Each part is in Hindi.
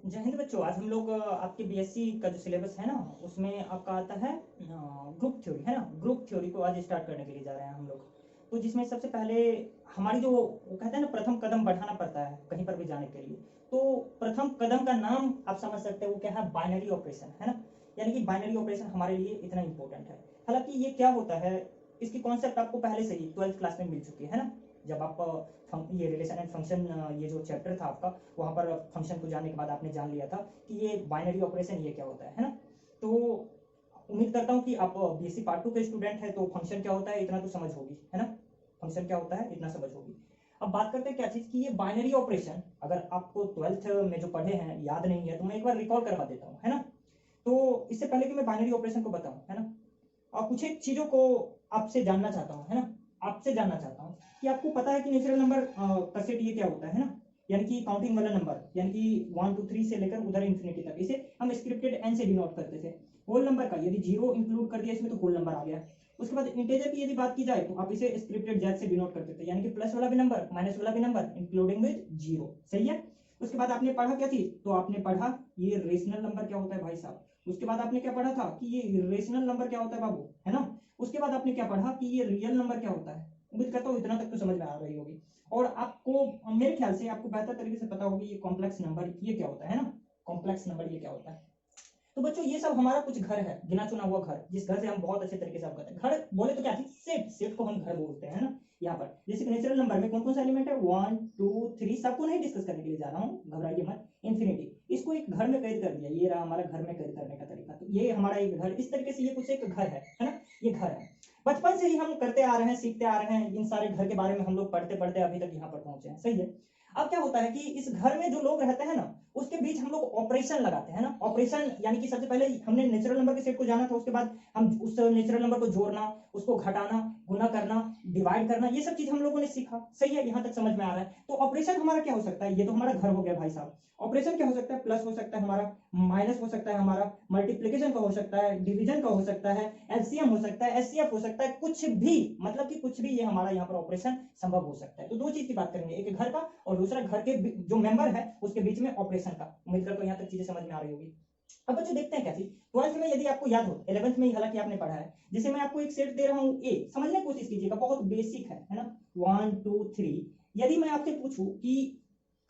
जय हिंद बच्चों। आज हम लोग आपके बीएससी का जो सिलेबस है ना, उसमें आपका आता है ग्रुप थ्योरी, है ना। ग्रुप थ्योरी को आज स्टार्ट करने के लिए जा रहे हैं हम लोग। तो जिसमें सबसे पहले हमारी जो वो कहते हैं ना, प्रथम कदम बढ़ाना पड़ता है कहीं पर भी जाने के लिए। तो प्रथम कदम का नाम आप समझ सकते हैं, वो क्या है? बाइनरी ऑपरेशन, है ना। यानी कि बाइनरी ऑपरेशन हमारे लिए इतना इंपॉर्टेंट है। हालांकि ये क्या होता है, इसकी कॉन्सेप्ट आपको पहले से ही 12th क्लास में मिल चुकी है ना। जब आप ये रिलेशन एंड फंक्शन, ये जो चैप्टर था आपका, वहां पर फंक्शन को जानने के बाद आपने जान लिया था कि ये बाइनरी ऑपरेशन ये क्या होता है ना। तो उम्मीद करता हूँ कि आप बीएससी पार्ट 2 के स्टूडेंट है, तो फंक्शन क्या होता है इतना तो समझ होगी, है ना। फंक्शन क्या होता है इतना समझ होगी। अब बात करते हैं क्या चीज की, ये बाइनरी ऑपरेशन अगर आपको 12th में जो पढ़े हैं याद नहीं है, तो मैं एक बार रिकॉल करवा देता हूँ, है ना। तो इससे पहले कि मैं बाइनरी ऑपरेशन को बताऊं, है ना, और कुछ एक चीजों को आपसे जानना चाहता हूँ, है ना। आपसे जानना चाहता हूँ कि आपको पता है कि नेचुरल नंबर का सेट ये क्या होता है ना। यानी कि काउंटिंग वाला नंबर, यानी कि 1 2 3 से लेकर उधर इन्फिनिटी तक, इसे हम स्क्रिप्टेड एन से डिनोट करते थे। होल नंबर का यदि जीरो इंक्लूड कर दिया इसमें तो होल नंबर आ गया। उसके बाद इंटीजर की यदि बात की जाए तो आप इसे स्क्रिप्टेड जेड से डिनोट करते थे, यानी कि प्लस वाला भी नंबर माइनस वाला भी नंबर इंक्लूडिंग विद जीरो। सही है। उसके बाद आपने पढ़ा क्या चीज, तो आपने पढ़ा ये रेशनल नंबर क्या होता है भाई साहब। उसके बाद आपने क्या पढ़ा था कि ये इरेशनल नंबर क्या होता है बाबू, है ना। उसके बाद आपने क्या पढ़ा कि ये रियल नंबर क्या होता है। उम्मीद करता हूँ इतना तक तो समझ में आ रही होगी। और आपको मेरे ख्याल से आपको बेहतर तरीके से पता होगी ये कॉम्प्लेक्स नंबर ये क्या होता है ना। कॉम्प्लेक्स नंबर ये क्या होता है। तो बच्चों ये सब हमारा कुछ घर है, गिना चुना हुआ घर, जिस घर से हम बहुत अच्छे तरीके से अवगत है। घर बोले तो क्या थी, सेट, सेट को हम घर बोलते हैं ना। यहाँ पर जैसे नेचुरल नंबर में कौन कौन सा एलिमेंट है, 1 2 3, सबको नहीं डिस्कस करने के लिए जा रहा हूँ, घबराइए मत। इन्फिनिटी, इसको एक घर में कैद कर दिया, ये रहा हमारा घर में कैद करने का तरीका। तो ये हमारा एक घर, इस तरीके से ये कुछ एक घर है ना। ये घर है, बचपन से ही हम करते आ रहे हैं, सीखते आ रहे हैं, इन सारे घर के बारे में हम लोग पढ़ते पढ़ते अभी तक यहाँ पर पहुंचे हैं। सही है। अब क्या होता है कि इस घर में जो लोग रहते हैं ना, उसके बीच हम लोग ऑपरेशन लगाते हैं ना। ऑपरेशन यानी कि सबसे पहले हमने नेचुरल नंबर के सेट को जाना था, उसके बाद हम उस नेचुरल नंबर को जोड़ना, उसको घटाना, गुना करना, डिवाइड करना, ये सब चीज हम लोगों ने सीखा। सही है, यहाँ तक समझ में आ रहा है। तो ऑपरेशन हमारा क्या हो सकता है, ये तो हमारा घर हो गया भाई साहब। ऑपरेशन क्या हो सकता है, प्लस हो सकता है हमारा, माइनस हो सकता है हमारा, मल्टीप्लीकेशन का हो सकता है, डिवीजन का हो सकता है, एलसीएम हो सकता है, एचसीएफ हो सकता है, कुछ भी, मतलब कि कुछ भी ये हमारा यहाँ पर ऑपरेशन संभव हो सकता है। तो दो चीज की बात करेंगे, एक घर का और दूसरा घर के जो मेंबर है उसके बीच में ऑपरेशन का। उम्मीद करता हूं यहाँ तक चीजें समझ में आ रही होगी। अब बच्चों देखते हैं क्या चीज, 12th में यदि आपको याद हो, 11th में हालांकि आपने पढ़ा है, जैसे मैं आपको एक सेट दे रहा हूँ ए, समझने की कोशिश कीजिएगा, बहुत बेसिक है ना। 1 2 3, यदि मैं आपसे पूछूं कि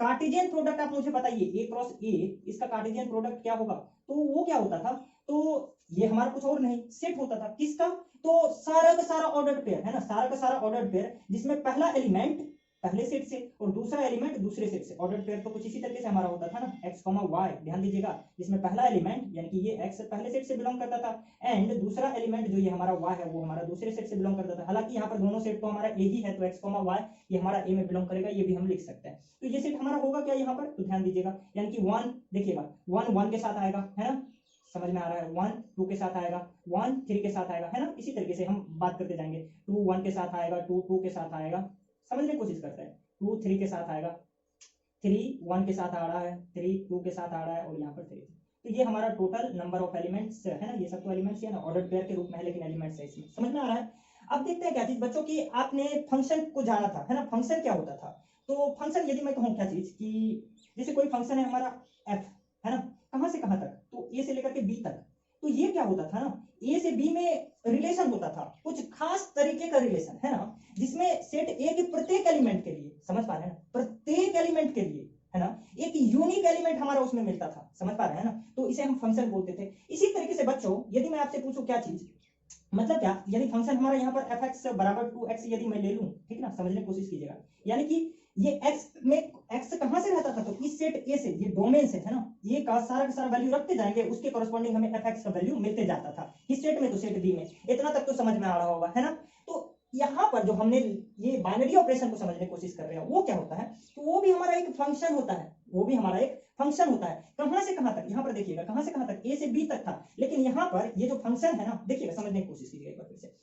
कार्टेशियन प्रोडक्ट आप मुझे बताइए, ए क्रॉस ए, इसका कार्टेशियन प्रोडक्ट क्या होगा, तो वो क्या होता था, तो ये हमारा कुछ और नहीं सेट होता था, किसका, तो सारा का सारा ऑर्डर्ड पेयर, है ना, सारा का सारा ऑर्डर्ड पेयर, जिसमें पहला एलिमेंट पहले सेट से और दूसरा एलिमेंट दूसरे सेट से। ऑर्डर पेयर तो कुछ इसी तरीके से हमारा होता था ना, x, y, ध्यान दीजिएगा, जिसमें पहला एलिमेंट यानी कि ये x पहले सेट से बिलोंग करता था, एंड दूसरा एलिमेंट जो ये हमारा y है वो हमारा दूसरे सेट से बिलोंग करता था। हालांकि यहाँ पर दोनों सेट तो हमारा ए ही है, तो x, y ये हमारा ए में बिलोंग करेगा, ये भी हम लिख सकते हैं। तो ये सेट हमारा होगा क्या यहाँ पर, तो ध्यान दीजिएगा, यानी कि 1 देखिएगा, 1 1 के साथ आएगा, है ना, समझ में आ रहा है, 1 2 के साथ आएगा, 1 3 के साथ आएगा, है ना। इसी तरीके से हम बात करते जाएंगे, 2 1 के साथ आएगा, 2 2 के साथ आएगा, समझने की कोशिश करते हैं, 2 3 के साथ आएगा, 3 1 के साथ आ रहा है, 3 2 के साथ आ रहा है, और यहाँ पर 3। तो ये हमारा टोटल नंबर ऑफ एलिमेंट्स है ना। ये सब तो एलिमेंट्स है ना, ऑर्डर पेयर के रूप में है, लेकिन एलिमेंट्स है इसमें, समझ में आ रहा है। अब देखते हैं क्या चीज बच्चों की, आपने फंक्शन को जाना था, है ना। फंक्शन क्या होता था, तो फंक्शन यदि मैं कहूँ क्या चीज कि जैसे कोई फंक्शन है हमारा एफ, है ना, कहां से कहां तक, तो ए से लेकर के बी तक। तो ये क्या होता था ना, ए से बी में रिलेशन होता था, कुछ खास तरीके का रिलेशन, है ना, जिसमें सेट ए के प्रत्येक एलिमेंट के लिए, समझ पा रहे हैं ना, प्रत्येक एलिमेंट के लिए, है ना, एक यूनिक एलिमेंट हमारा उसमें मिलता था, समझ पा रहे हैं ना। तो इसे हम फंक्शन बोलते थे। इसी तरीके से बच्चों यदि मैं आपसे पूछूं क्या चीज, मतलब क्या, यदि फंक्शन हमारा यहाँ पर एफ एक्स बराबर 2x यदि मैं ले लूं, ठीक ना, समझने की कोशिश कीजिएगा, यानी कि ये x में x कहां से रहता था, तो इस सेट ए से, ये डोमेन से, है ना, ये का सारा वैल्यू रखते जाएंगे, उसके कॉरेस्पॉन्डिंग हमें एफ एक्स का वैल्यू मिलते जाता था, किस सेट में, तो सेट बी में। इतना तक तो समझ में आ रहा होगा, है ना। तो यहाँ पर जो हमने ये बाइनरी ऑपरेशन को समझने की कोशिश कर रहे हैं, वो क्या होता है, तो वो भी हमारा एक फंक्शन होता है, वो भी हमारा एक फंक्शन होता है। कहां से कहां तक, यहाँ पर देखिएगा, कहां से कहां तक, ए से बी तक था, लेकिन यहाँ पर ये जो फंक्शन है ना, देखिएगा, समझने की कोशिश कीजिएगा एक बार फिर से।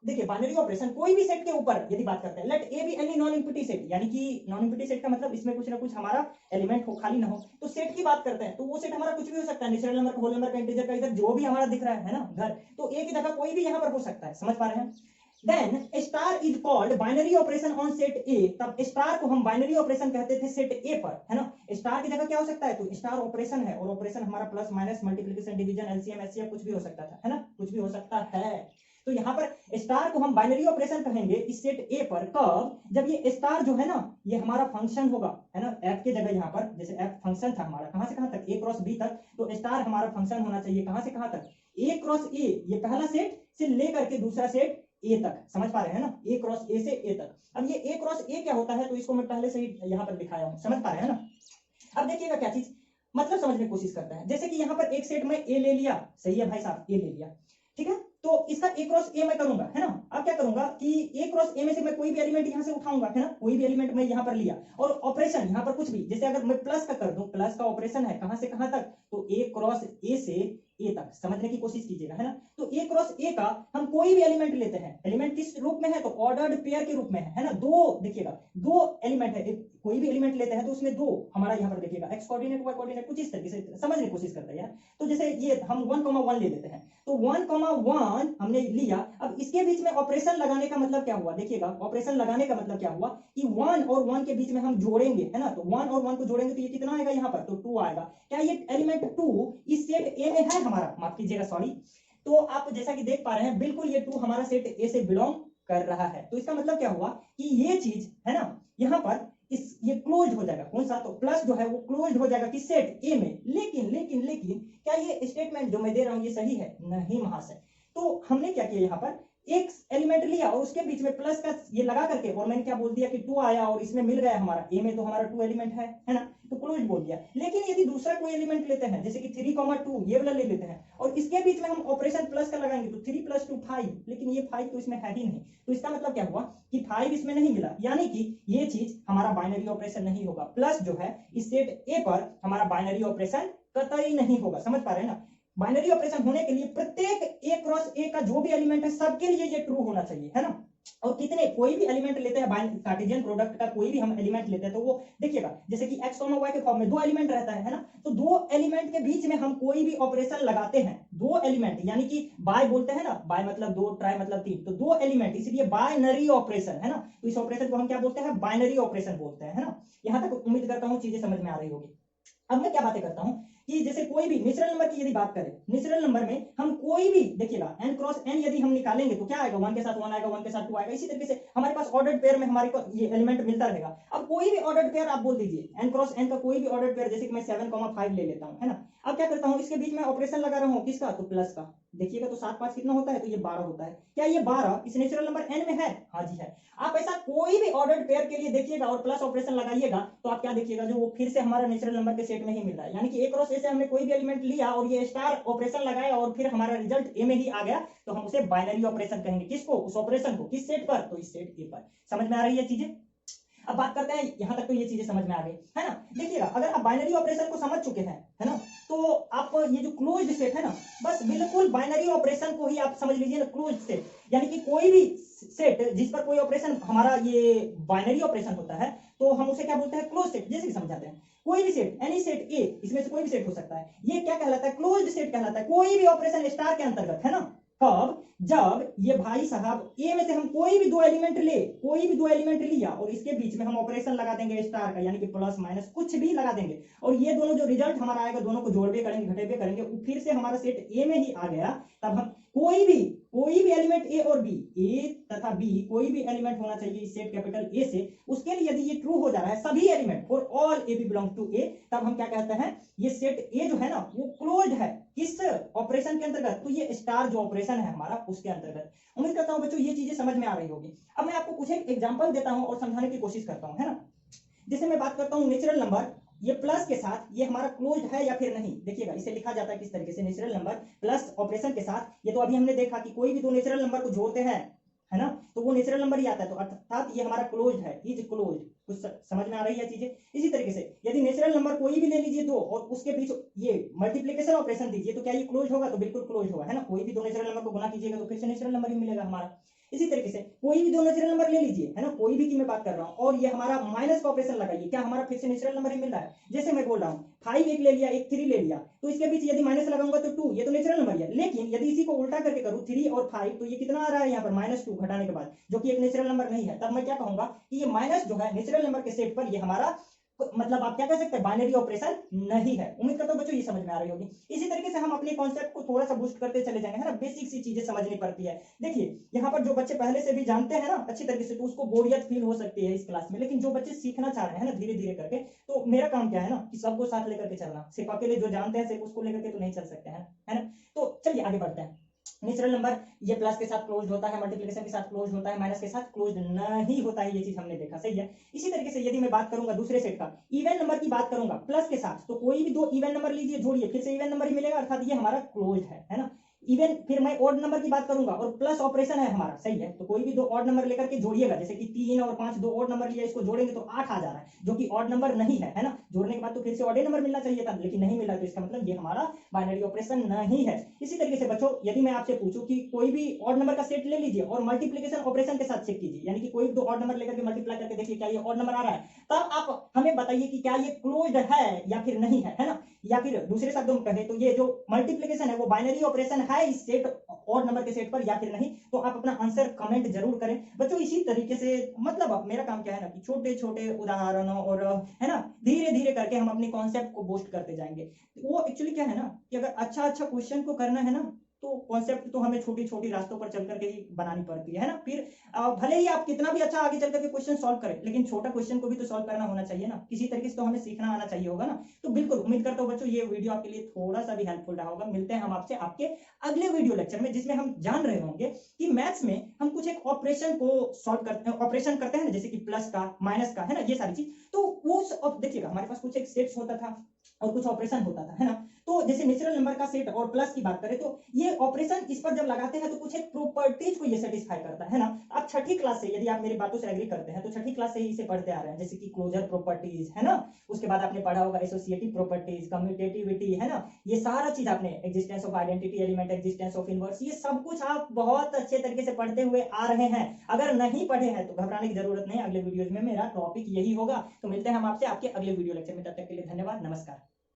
देखिए बाइनरी ऑपरेशन कोई भी सेट के ऊपर यदि बात करते हैं, let A B any non empty set, यानी कि नॉन इंपिटी सेट का मतलब इसमें कुछ ना कुछ हमारा एलिमेंट हो, खाली ना हो, तो सेट की बात करते हैं, तो वो सेट हमारा कुछ भी हो सकता है, नेचुरल नंबर का, होल नंबर का, इंटीजर का, इधर जो भी हमारा दिख रहा है ना घर, तो ए की जगह कोई भी यहाँ पर हो सकता है, समझ पा रहे हैं। Then star is called binary operation on set A, तब स्टार को हम बाइनरी ऑपरेशन कहते थे सेट ए पर, है ना। स्टार की जगह क्या हो सकता है, तो स्टार ऑपरेशन है, और ऑपरेशन हमारा plus minus multiplication division LCM HCF कुछ भी हो सकता था, है ना, कुछ भी हो सकता है। तो यहाँ पर स्टार को हम बाइनरी ऑपरेशन कहेंगे इस सेट ए पर, कब, जब ये स्टार जो है ना ये हमारा फंक्शन होगा, है ना, एफ की जगह यहाँ पर जैसे एफ फंक्शन था हमारा कहां से कहां तक, ए क्रॉस बी तक, तो स्टार हमारा फंक्शन होना चाहिए कहां से कहां तक, ए क्रॉस ए, ये पहला सेट से लेकर के दूसरा सेट ए तक, समझ पा रहे हैं ना, ए क्रॉस ए से ए तक। अब ये ए क्रॉस ए क्या होता है, तो इसको मैं पहले से ही यहाँ पर दिखाया हूं, समझ पा रहे हैं ना। अब देखिएगा क्या चीज, मतलब समझने की कोशिश करता है, जैसे कि यहाँ पर एक सेट में ए ले लिया, सही है भाई साहब, ए ले लिया, ठीक है, तो इसका ए क्रॉस ए मैं करूंगा, है ना। अब क्या करूंगा कि ए क्रॉस ए में से मैं कोई भी एलिमेंट यहां से उठाऊंगा, है ना, कोई भी एलिमेंट मैं यहां पर लिया, और ऑपरेशन यहां पर कुछ भी, जैसे अगर मैं प्लस का कर दूं, प्लस का ऑपरेशन है कहां से कहां तक, तो ए क्रॉस ए से ए तक, समझने की कोशिश कीजिएगा, है ना। तो ए क्रॉस ए का हम कोई भी एलिमेंट लेते हैं, एलिमेंट किस रूप में है, तो ऑर्डर्ड पेयर के रूप में है ना, दो, देखिएगा दो एलिमेंट है, कोई भी एलिमेंट लेते हैं तो उसमें दो हमारा यहाँ पर देखिएगा एक्स कोऑर्डिनेट वाई कोऑर्डिनेट कुछ इस तरीके से समझने की कोशिश करता है यार। तो जैसे ये हम 1,1 ले लेते हैं, तो 1,1 हमने लिया, अब इसके बीच में ऑपरेशन लगाने का मतलब क्या हुआ, देखिएगा ऑपरेशन लगाने का मतलब क्या हुआ कि 1 और 1 के बीच में हम जोड़ेंगे, है ना, तो 1 और 1 को जोड़ेंगे तो ये कितना आएगा यहाँ पर, तो 2 आएगा। क्या ये एलिमेंट 2 इस सेट ए में है हमारा, माफ कीजिएगा सॉरी, तो आप जैसा कि देख पा रहे हैं बिल्कुल ये 2 हमारा सेट ए से बिलोंग कर रहा है। तो इसका मतलब क्या हुआ कि ये चीज है ना यहाँ पर इस ये क्लोज हो जाएगा, कौन सा, तो प्लस जो है वो क्लोज हो जाएगा किस सेट ए में। लेकिन लेकिन लेकिन क्या ये स्टेटमेंट जो मैं दे रहा हूं ये सही है, नहीं महाशय। तो हमने क्या किया यहाँ पर एक एलिमेंट लिया और उसके बीच में प्लस का ये लगा करके, और मैंने क्या बोल दिया कि 2 आया और इसमें मिल गया हमारा ए में, तो हमारा 2 एलिमेंट है ना, तो क्लोज बोल दिया। लेकिन यदि दूसरा कोई एलिमेंट लेते हैं जैसे कि 3,2 ये वाला ले लेते हैं और इसके बीच में हम ऑपरेशन प्लस का लगाएंगे तो 3 + 2 5, लेकिन ये 5 तो इसमें है ही नहीं, तो इसका मतलब क्या हुआ कि 5 इसमें नहीं मिला, यानी कि ये चीज हमारा बाइनरी ऑपरेशन नहीं होगा। प्लस जो है इस सेट ए पर हमारा बाइनरी ऑपरेशन कतई नहीं होगा, समझ पा रहे हैं ना। बाइनरी ऑपरेशन होने के लिए प्रत्येक ए क्रॉस ए का जो भी एलिमेंट है सबके लिए ये ट्रू होना चाहिए, है ना। और कितने कोई भी एलिमेंट लेते हैं कार्टेशियन प्रोडक्ट का कोई भी हम एलिमेंट लेते हैं तो वो देखिएगा जैसे कि x, y के फॉर्म में 2 एलिमेंट रहता है ना, तो 2 एलिमेंट के बीच में हम कोई भी ऑपरेशन लगाते हैं, 2 एलिमेंट यानी कि बाय बोलते हैं ना, बाय मतलब 2, ट्राई मतलब 3, तो 2 एलिमेंट इसलिए बाइनरी ऑपरेशन, है ना। तो इस ऑपरेशन को हम क्या बोलते हैं, बाइनरी ऑपरेशन बोलते हैं, है ना। यहां तक उम्मीद करता हूं चीजें समझ में आ रही होगी। अब मैं क्या बातें करता हूं कि जैसे कोई भी नेचुरल नंबर की यदि बात करें, नेचुरल नंबर में हम कोई भी देखिएगा n क्रॉस n यदि हम निकालेंगे तो क्या आएगा, 1 के साथ 1 आएगा, 1 के साथ 2 आएगा, इसी तरीके से हमारे पास ऑर्डर्ड पेयर में हमारे को ये एलिमेंट मिलता रहेगा। अब कोई भी ऑर्डर्ड पेयर आप बोल दीजिए n क्रॉस n का कोई भी ऑर्डर्ड पेयर, जैसे कि मैं 7,5 ले लेता हूं, है ना। अब क्या करता हूं इसके बीच में ऑपरेशन लगा रहा हूं किसका, तो प्लस का, देखिएगा तो 7 5 कितना होता है, तो ये 12 होता है। क्या ये 12 इस नेचुरल नंबर n में है, हाँ जी है। आप ऐसा कोई भी ऑर्डर्ड पेयर के लिए देखिएगा और प्लस ऑपरेशन लगाइएगा तो आप क्या देखिएगा, जो वो फिर से हमारा नेचुरल नंबर के सेट में ही मिल रहा है, यानी कि ए क्रॉस ए से हमने कोई भी एलिमेंट लिया और ये स्टार ऑपरेशन लगाया और फिर हमारा रिजल्ट ए में ही आ गया, तो हम उसे बाइनरी ऑपरेशन कहेंगे। किसको, उस ऑपरेशन को, किस सेट पर, तो इस सेट ए पर। समझ में आ रही है चीजें। अब बात करते हैं, यहां तक तो ये चीजें समझ में आ गई, है ना। देखिएगा अगर आप बाइनरी ऑपरेशन को समझ चुके हैं, है ना, तो आप ये जो क्लोज्ड सेट है ना, बस बिल्कुल बाइनरी ऑपरेशन को ही आप समझ लीजिए ना, क्लोज्ड सेट, यानी कि कोई भी सेट जिस पर कोई ऑपरेशन हमारा ये बाइनरी ऑपरेशन होता है तो हम उसे क्या बोलते हैं, क्लोज सेट। जैसे कि समझाते हैं, कोई भी सेट, एनी सेट ए, इसमें से कोई भी सेट हो सकता है, ये क्या कहलाता है, क्लोज्ड सेट कहलाता है। कोई भी ऑपरेशन स्टार के अंतर्गत, है ना, कब, जब ये भाई साहब ए में से हम कोई भी 2 एलिमेंट ले, कोई भी 2 एलिमेंट लिया और इसके बीच में हम ऑपरेशन लगा देंगे स्टार का, यानी कि प्लस माइनस कुछ भी लगा देंगे, और ये दोनों जो रिजल्ट हमारा आएगा दोनों को जोड़बे करेंगे घटेबे करेंगे, फिर से हमारा सेट ए में ही आ गया, तब हम कोई भी एलिमेंट ए और बी, ए तथा बी कोई भी एलिमेंट होना चाहिए इस सेट कैपिटल ए से, उसके लिए यदि ये ट्रू हो जा रहा है सभी element for all A B belong to A, तब हम क्या कहते हैं, ये सेट ए जो है ना वो क्लोज्ड है। किस ऑपरेशन के अंतर्गत, तो ये स्टार जो ऑपरेशन है हमारा उसके अंतर्गत। उम्मीद करता हूं बच्चों ये चीजें समझ में आ रही होगी। अब मैं आपको कुछ एक एग्जांपल देता हूं और समझाने की कोशिश करता हूं, है ना। जैसे मैं बात करता हूं नेचुरल नंबर, ये प्लस के साथ ये हमारा क्लोज है या फिर नहीं। देखिएगा इसे लिखा जाता है किस तरीके से, नेचुरल नंबर प्लस ऑपरेशन के साथ। ये तो अभी हमने देखा कि कोई भी 2 नेचुरल नंबर को जोड़ते हैं, है ना, तो वो नेचुरल नंबर ही आता है, तो अर्थात ये हमारा क्लोज्ड है, इज क्लोज्ड। कुछ समझ में आ रही है चीजें। इसी तरीके से यदि नेचुरल नंबर कोई भी ले लीजिए 2 और उसके बीच ये मल्टीप्लिकेशन ऑपरेशन दीजिए, तो क्या ये क्लोज होगा, तो बिल्कुल क्लोज होगा, है ना। कोई भी 2 नेचुरल नंबर को गुना कीजिएगा तो फिर से नेचुरल नंबर ही मिलेगा हमारा। इसी तरीके से कोई भी दो नेचुरल नंबर ले लीजिए, है ना, कोई भी की मैं बात कर रहा हूँ, और ये हमारा माइनस का ऑपरेशन लगाइए, क्या हमारा फिर से नेचुरल नंबर ही मिल रहा है। जैसे मैं बोल रहा हूँ 5 एक ले लिया, एक 3 ले लिया, तो इसके बीच यदि माइनस लगाऊंगा तो 2, ये तो नेचुरल नंबर है। लेकिन यदि इसी को उल्टा करके करूँ 3 और 5, तो ये कितना आ रहा है यहाँ पर -2 घटाने के बाद, जो कि एक नेचुरल नंबर नहीं है। तब मैं क्या कहूंगा कि ये माइनस जो है नेचुरल नंबर के सेट पर ये हमारा मतलब आप क्या कह सकते हैं, बाइनरी ऑपरेशन नहीं है। उम्मीद करता हूं बच्चों ये समझ में आ रही होगी। इसी तरीके से हम अपने कॉन्सेप्ट को थोड़ा सा बूस्ट करते चले जाएंगे, है ना, बेसिक सी चीजें समझनी पड़ती है। देखिए यहाँ पर जो बच्चे पहले से भी जानते हैं ना अच्छी तरीके से, तो उसको बोरियत फील हो सकती है इस क्लास में, लेकिन जो बच्चे सीखना चाह रहे हैं ना धीरे धीरे करके, तो मेरा काम क्या है ना कि सबको साथ लेकर के चलना, सिर्फ अकेले जो जानते हैं सिर्फ उसको लेकर के तो नहीं चल सकते हैं, है ना। तो चलिए आगे बढ़ते हैं। नेचुरल नंबर ये प्लस के साथ क्लोज होता है, मल्टीप्लिकेशन के साथ क्लोज होता है, माइनस के साथ क्लोज नहीं होता है, ये चीज हमने देखा, सही है। इसी तरीके से यदि मैं बात करूंगा दूसरे सेट का, इवन नंबर की बात करूंगा प्लस के साथ, तो कोई भी दो इवन नंबर लीजिए, जोड़िए, फिर से इवन नंबर ही मिलेगा, अर्थात ये हमारा क्लोज है ना। इवन फिर मैं ऑड नंबर की बात करूंगा और प्लस ऑपरेशन है हमारा, सही है, तो कोई भी दो ऑड नंबर लेकर के जोड़िएगा, जैसे कि 3 और 5 दो ऑड नंबर लिया, इसको जोड़ेंगे तो 8 आ जा रहा है, जो कि ऑड नंबर नहीं है ना। जोड़ने के बाद तो फिर से ऑड नंबर मिलना चाहिए था, लेकिन नहीं मिला, तो इसका मतलब ये हमारा बाइनरी ऑपरेशन नहीं है। इसी तरीके से बच्चों यदि मैं आपसे पूछूं कि कोई भी ऑड नंबर का सेट ले लीजिए और मल्टीप्लिकेशन ऑपरेशन के साथ चेक कीजिए, यानी कि कोई भी दो ऑड नंबर लेकर के मल्टीप्लाई करके देखिए क्या ये ऑड नंबर आ रहा है, तब आप हमें बताइए कि क्या ये क्लोज्ड है या फिर नहीं है ना। या फिर दूसरे शब्दों में कहें तो ये जो मल्टीप्लिकेशन है वो बाइनरी ऑपरेशन है इस सेट ऑड नंबर के सेट पर या फिर नहीं, तो आप अपना आंसर कमेंट जरूर करें बच्चों। इसी तरीके से मतलब मेरा काम क्या है ना कि छोटे छोटे उदाहरणों और है ना धीरे धीरे करके हम अपने कॉन्सेप्ट को बूस्ट करते जाएंगे। वो एक्चुअली क्या है ना कि अगर अच्छा क्वेश्चन को करना है ना, तो कॉन्सेप्ट तो हमें छोटी छोटी रास्तों पर चल करके ही बनानी पड़ती है ना। फिर भले ही आप कितना भी अच्छा आगे चल करके क्वेश्चन सॉल्व करें, लेकिन छोटा क्वेश्चन को भी तो सॉल्व करना होना चाहिए ना, किसी तरीके से तो हमें सीखना आना चाहिए होगा ना। तो बिल्कुल उम्मीद करता हूँ बच्चों ये वीडियो आपके लिए थोड़ा सा भी हेल्पफुल रहा होगा। मिलते हैं हम आपसे आपके अगले वीडियो लेक्चर में, जिसमें हम जान रहे होंगे कि मैथ्स में हम कुछ एक ऑपरेशन को सॉल्व करते हैं, ऑपरेशन करते हैं ना, जैसे कि प्लस का, माइनस का, है ना, ये सारी चीज। तो वो देखिएगा हमारे पास कुछ एक सेट्स होता था और कुछ ऑपरेशन होता था, है ना। तो जैसे नेचुरल नंबर का सेट और प्लस की बात करें तो ये ऑपरेशन इस पर जब लगाते हैं तो कुछ एक प्रॉपर्टीज को ये सेटिस्फाई करता है ना। आप छठी क्लास से, यदि आप मेरी बातों से एग्री करते हैं, तो छठी क्लास से ही इसे पढ़ते आ रहे हैं, जैसे कि क्लोजर प्रॉपर्टीज, है ना। उसके बाद आपने पढ़ा होगा एसोसिएटिव प्रॉपर्टीज, कम्यूटेटिविटी, है ना, ये सारा चीज आपने, existence of identity element, existence of inverse, ये सब कुछ आप बहुत अच्छे तरीके से पढ़ते हुए आ रहे हैं। अगर नहीं पढ़े हैं तो घबराने की जरूरत नहीं, अगले वीडियोज में मेरा टॉपिक यही होगा। तो मिलते हैं हम आपसे आपके अगले वीडियो लेक्चर में, तब तक के लिए धन्यवाद, नमस्कार।